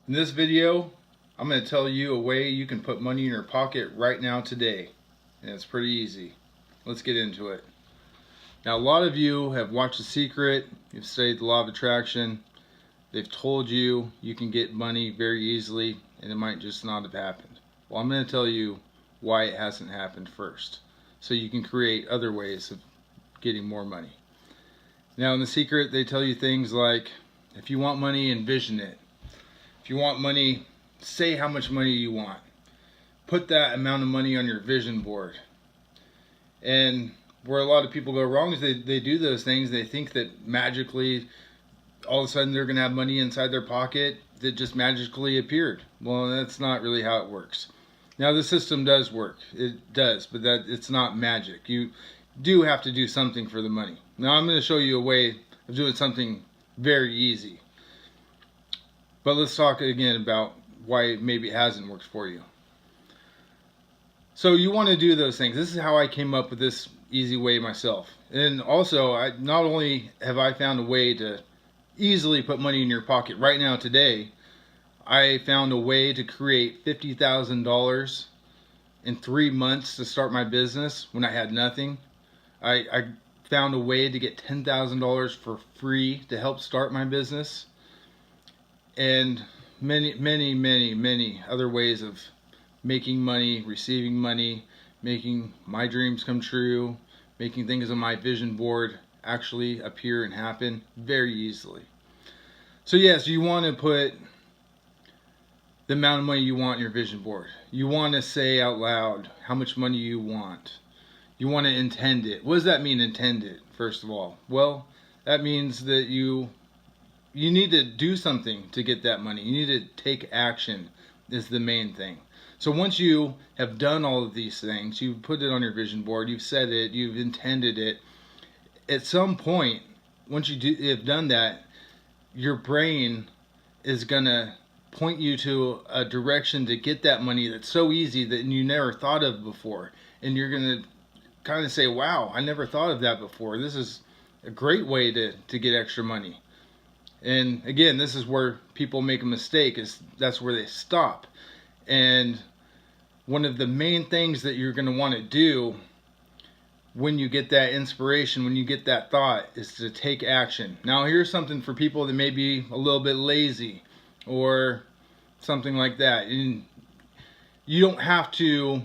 In this video, I'm going to tell you a way you can put money in your pocket right now today. And it's pretty easy. Let's get into it. Now, a lot of you have watched The Secret, you've studied the law of attraction. They've told you you can get money very easily and it might just not have happened. Well, I'm going to tell you why it hasn't happened first, so you can create other ways of getting more money. Now, in The Secret, they tell you things like, if you want money, envision it. If you want money, say how much money you want. Put that amount of money on your vision board. And where a lot of people go wrong is they do those things. They think that magically, all of a sudden, they're going to have money inside their pocket that just magically appeared. Well, that's not really how it works. Now, the system does work. It does, but it's not magic. You do have to do something for the money. Now, I'm going to show you a way of doing something very easy. But let's talk again about why maybe it hasn't worked for you. So you want to do those things. This is how I came up with this easy way myself. And also, not only have I found a way to easily put money in your pocket right now today, I found a way to create $50,000 in 3 months to start my business when I had nothing. I found a way to get $10,000 for free to help start my business. And many other ways of making money, receiving money, making my dreams come true, making things on my vision board actually appear and happen very easily. So yes, you want to put the amount of money you want in your vision board. You want to say out loud how much money you want. You want to intend it. What does that mean, intend it, first of all? Well, that means that you need to do something to get that money. You need to take action is the main thing. So once you have done all of these things, you've put it on your vision board, you've said it, you've intended it, at some point, once you have done that, your brain is going to point you to a direction to get that money that's so easy that you never thought of before. And you're going to kind of say, wow, I never thought of that before. This is a great way to get extra money. And again, this is where people make a mistake, is that's where they stop. And one of the main things that you're going to want to do when you get that inspiration, when you get that thought, is to take action. Now, here's something for people that may be a little bit lazy or something like that. And you don't have to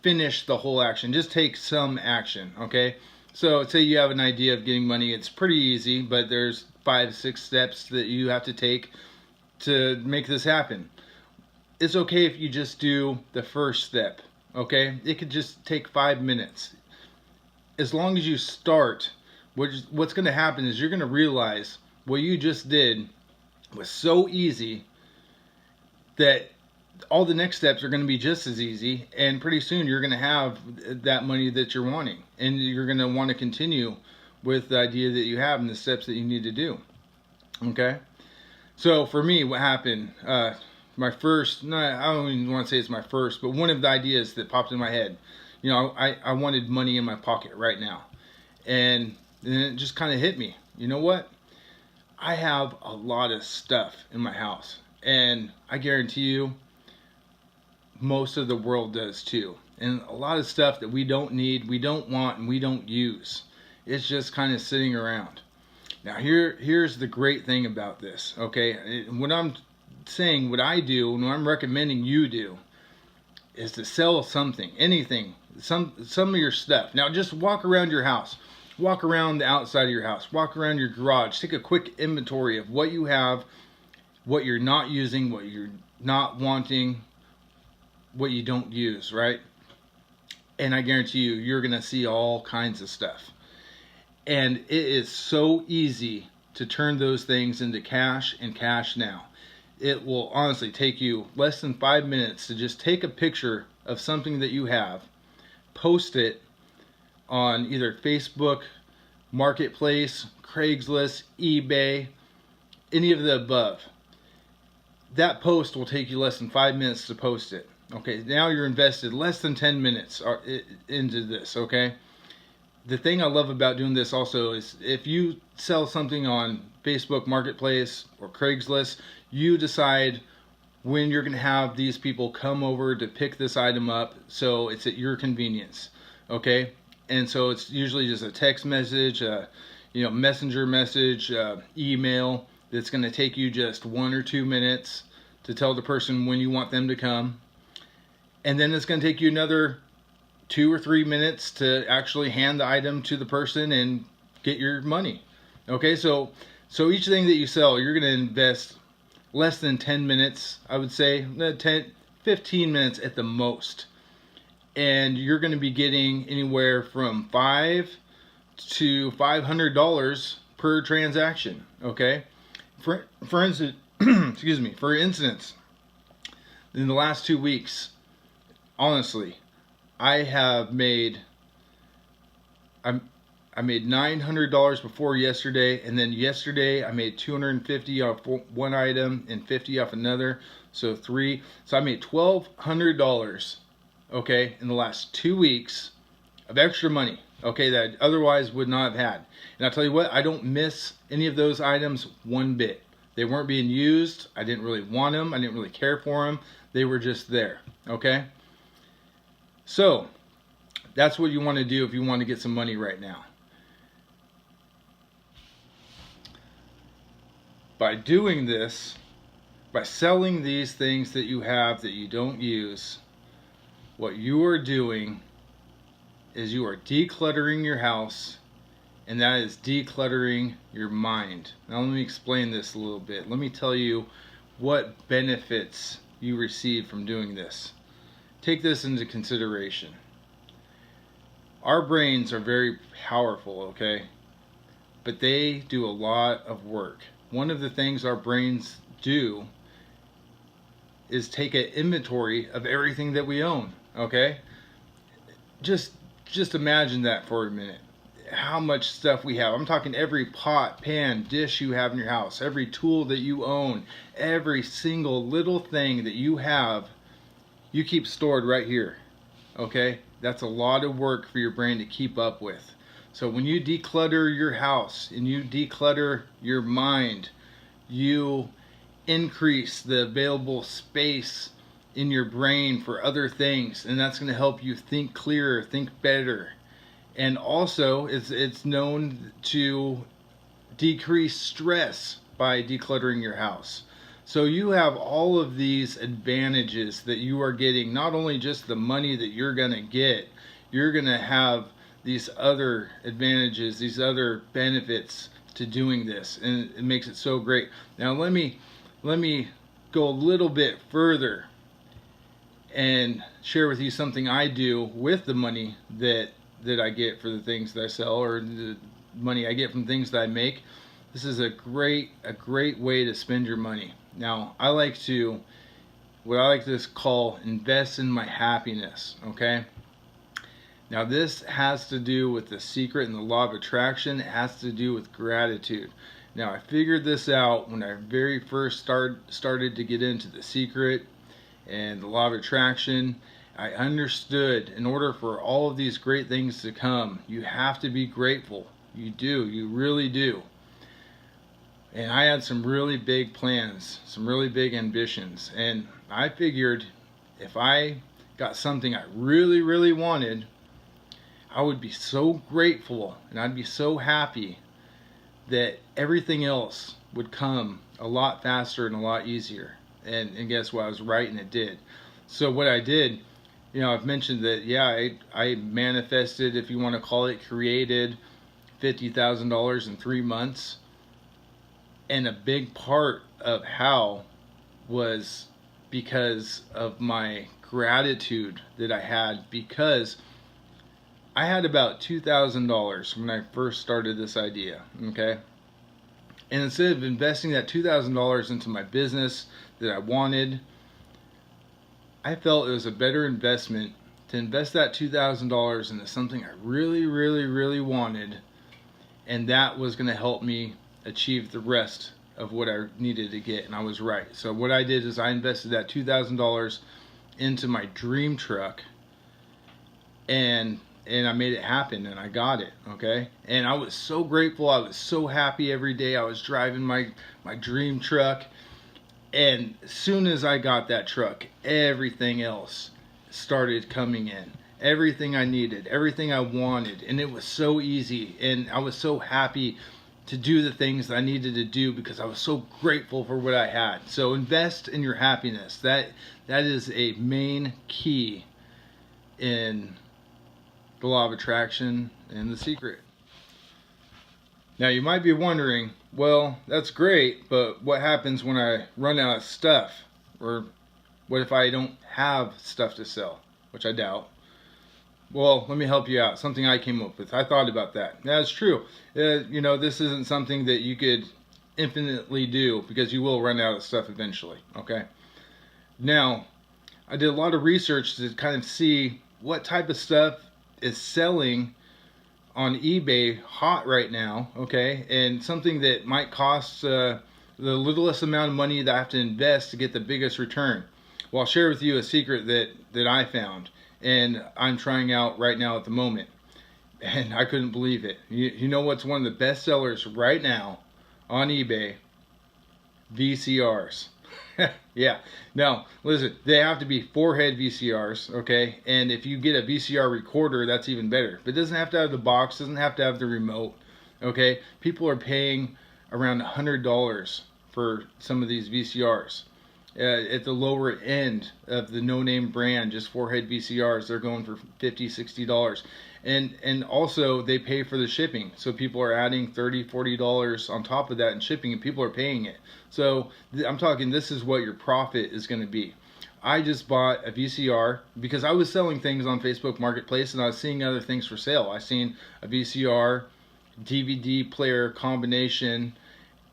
finish the whole action. Just take some action, okay? So say you have an idea of getting money. It's pretty easy, but there's 5-6 steps that you have to take to make this happen. It's okay if you just do the first step, okay? It could just take 5 minutes. As long as you start, what's going to happen is you're going to realize what you just did was so easy that all the next steps are going to be just as easy, and pretty soon you're going to have that money that you're wanting, and you're going to want to continue with the idea that you have and the steps that you need to do. Okay? So for me, what happened, my first, I don't even want to say it's my first, but one of the ideas that popped in my head, you know, I wanted money in my pocket right now. And then it just kind of hit me. You know what? I have a lot of stuff in my house, and I guarantee you, most of the world does too. And a lot of stuff that we don't need, we don't want, and we don't use. It's just kind of sitting around. Now here's the great thing about this, okay? What I'm saying, what I do, and what I'm recommending you do, is to sell something, anything, some of your stuff. Now just walk around your house. Walk around the outside of your house. Walk around your garage. Take a quick inventory of what you have, what you're not using, what you're not wanting, what you don't use, right? And I guarantee you, you're going to see all kinds of stuff. And it is so easy to turn those things into cash, and cash now. It will honestly take you less than 5 minutes to just take a picture of something that you have, post it on either Facebook, Marketplace, Craigslist, eBay, any of the above. That post will take you less than 5 minutes to post it. Okay, now you're invested less than 10 minutes into this, okay? The thing I love about doing this also is if you sell something on Facebook Marketplace or Craigslist, you decide when you're going to have these people come over to pick this item up, so it's at your convenience. Okay, and so it's usually just a text message, messenger message, email, that's going to take you just 1 or 2 minutes to tell the person when you want them to come, and then it's going to take you another 2 or 3 minutes to actually hand the item to the person and get your money. Okay, so each thing that you sell, you're going to invest less than 10 minutes, I would say, 15 minutes at the most. And you're going to be getting anywhere from $5 to $500 per transaction. Okay, for instance, excuse me. For instance, in the last 2 weeks, honestly, I made $900 before yesterday, and then yesterday I made $250 off one item and $50 off another, so 3. So I made $1,200, okay, in the last 2 weeks of extra money, okay, that I otherwise would not have had. And I'll tell you what, I don't miss any of those items one bit. They weren't being used. I didn't really want them. I didn't really care for them. They were just there, okay? So that's what you want to do if you want to get some money right now. By doing this, by selling these things that you have that you don't use, what you are doing is you are decluttering your house, and that is decluttering your mind. Now let me explain this a little bit. Let me tell you what benefits you receive from doing this. Take this into consideration. Our brains are very powerful, okay? But they do a lot of work. One of the things our brains do is take an inventory of everything that we own, okay? Just imagine that for a minute. How much stuff we have. I'm talking every pot, pan, dish you have in your house, every tool that you own, every single little thing that you have, you keep stored right here, okay? That's a lot of work for your brain to keep up with. So when you declutter your house and you declutter your mind, you increase the available space in your brain for other things, and that's going to help you think clearer, think better. And also it's known to decrease stress by decluttering your house. So you have all of these advantages that you are getting, not only just the money that you're going to get, you're going to have these other advantages, these other benefits to doing this, and it makes it so great. Now let me go a little bit further and share with you something I do with the money that I get for the things that I sell, or the money I get from things that I make. This is a great way to spend your money. Now what I like to call invest in my happiness, okay? Now this has to do with the secret and the law of attraction. It has to do with gratitude. Now I figured this out when I very first started to get into the secret and the law of attraction. I understood in order for all of these great things to come, you have to be grateful. You do, you really do. And I had some really big plans, some really big ambitions, and I figured if I got something I really, really wanted, I would be so grateful and I'd be so happy that everything else would come a lot faster and a lot easier. And guess what? I was right, and it did. So what I did, I've mentioned that, yeah, I manifested, if you want to call it, created $50,000 in 3 months. And a big part of how was because of my gratitude that I had, because I had about $2,000 when I first started this idea, okay? And instead of investing that $2,000 into my business that I wanted, I felt it was a better investment to invest that $2,000 into something I really, really, really wanted, and that was going to help me achieve the rest of what I needed to get. And I was right. So what I did is I invested that $2,000 into my dream truck, and I made it happen, and I got it, okay? And I was so grateful. I was so happy every day I was driving my dream truck, And as soon as I got that truck, everything else started coming in. Everything I needed, everything I wanted, and it was so easy, and I was so happy to do the things that I needed to do because I was so grateful for what I had. So invest in your happiness. That is a main key in the law of attraction and the secret. Now you might be wondering, well, that's great, but what happens when I run out of stuff? Or what if I don't have stuff to sell? Which I doubt. Well, let me help you out. Something I came up with. I thought about that. That's true. You know, this isn't something that you could infinitely do because you will run out of stuff eventually. Okay. Now, I did a lot of research to kind of see what type of stuff is selling on eBay hot right now. Okay, and something that might cost the littlest amount of money that I have to invest to get the biggest return. Well, I'll share with you a secret that I found, and I'm trying out right now at the moment, and I couldn't believe it. You know what's one of the best sellers right now on eBay? VCRs. Yeah. Now, listen, they have to be 4-head VCRs, okay? And if you get a VCR recorder, that's even better. But it doesn't have to have the box, doesn't have to have the remote, okay? People are paying around $100 for some of these VCRs. At the lower end of the no-name brand, just 4-head VCRs, they're going for $50, $60. And also they pay for the shipping. So people are adding $30, $40 on top of that in shipping, and people are paying it. So I'm talking, this is what your profit is going to be. I just bought a VCR because I was selling things on Facebook Marketplace and I was seeing other things for sale. I seen a VCR DVD player combination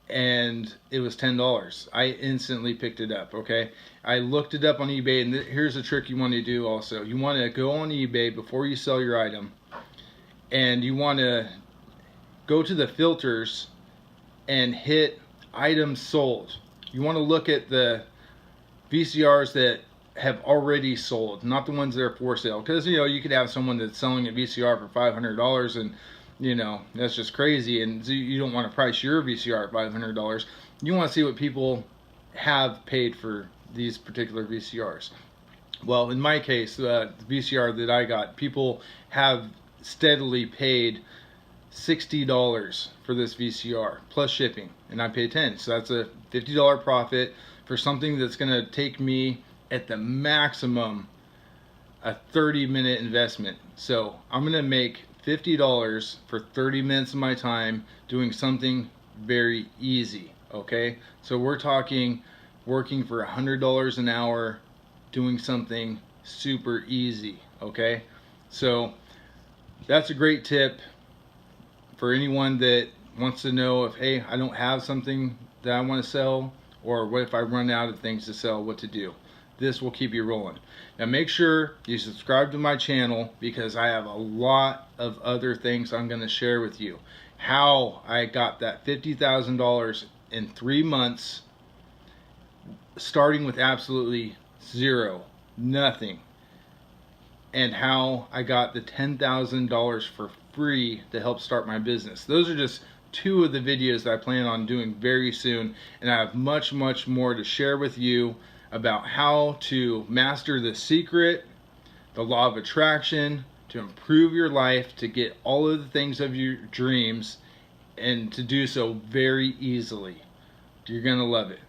and it was $10. I instantly picked it up. Okay, I looked it up on eBay, and here's a trick you want to do also. You want to go on eBay before you sell your item, and you want to go to the filters and hit items sold. You want to look at the VCRs that have already sold, not the ones that are for sale, because you know you could have someone that's selling a VCR for $500 and you know, that's just crazy, and you don't want to price your VCR at $500. You want to see what people have paid for these particular VCRs. Well, in my case, the VCR that I got, people have steadily paid $60 for this VCR plus shipping, and I paid $10. So that's a $50 profit for something that's going to take me at the maximum a 30-minute investment. So I'm going to make $50 for 30 minutes of my time doing something very easy. Okay, so we're talking working for $100 an hour doing something super easy. Okay, so that's a great tip for anyone that wants to know if, hey, I don't have something that I want to sell, or what if I run out of things to sell, what to do. This will keep you rolling. Now make sure you subscribe to my channel because I have a lot of other things I'm going to share with you. How I got that $50,000 in 3 months, starting with absolutely zero, nothing. And how I got the $10,000 for free to help start my business. Those are just 2 of the videos that I plan on doing very soon, and I have much more to share with you about how to master the secret, the law of attraction, to improve your life, to get all of the things of your dreams, and to do so very easily. You're gonna love it.